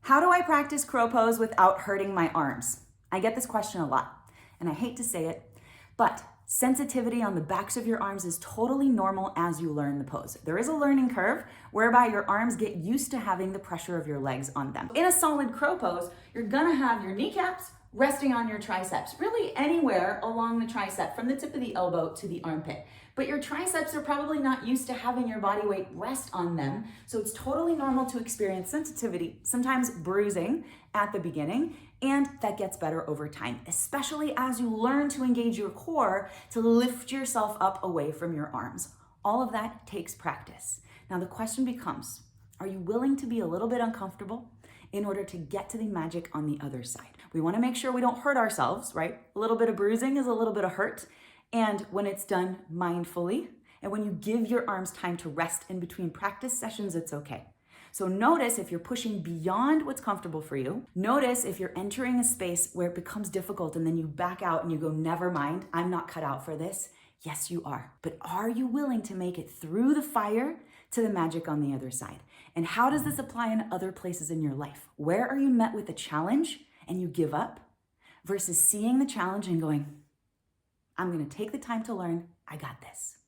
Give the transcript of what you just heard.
How do I practice crow pose without hurting my arms? I get this question a lot, and I hate to say it, but sensitivity on the backs of your arms is totally normal as you learn the pose. There is a learning curve whereby your arms get used to having the pressure of your legs on them. In a solid crow pose, you're gonna have your kneecaps resting on your triceps, really anywhere along the tricep, from the tip of the elbow to the armpit. But your triceps are probably not used to having your body weight rest on them, so it's totally normal to experience sensitivity, sometimes bruising at the beginning, and that gets better over time, especially as you learn to engage your core to lift yourself up away from your arms. All of that takes practice. Now the question becomes, are you willing to be a little bit uncomfortable in order to get to the magic on the other side? We want to make sure we don't hurt ourselves, right? A little bit of bruising is a little bit of hurt. And when it's done mindfully, and when you give your arms time to rest in between practice sessions, it's okay. So notice if you're pushing beyond what's comfortable for you. Notice if you're entering a space where it becomes difficult and then you back out and you go, never mind, I'm not cut out for this. Yes, you are. But are you willing to make it through the fire to the magic on the other side? And how does this apply in other places in your life? Where are you met with a challenge and you give up versus seeing the challenge and going, I'm going to take the time to learn, I got this.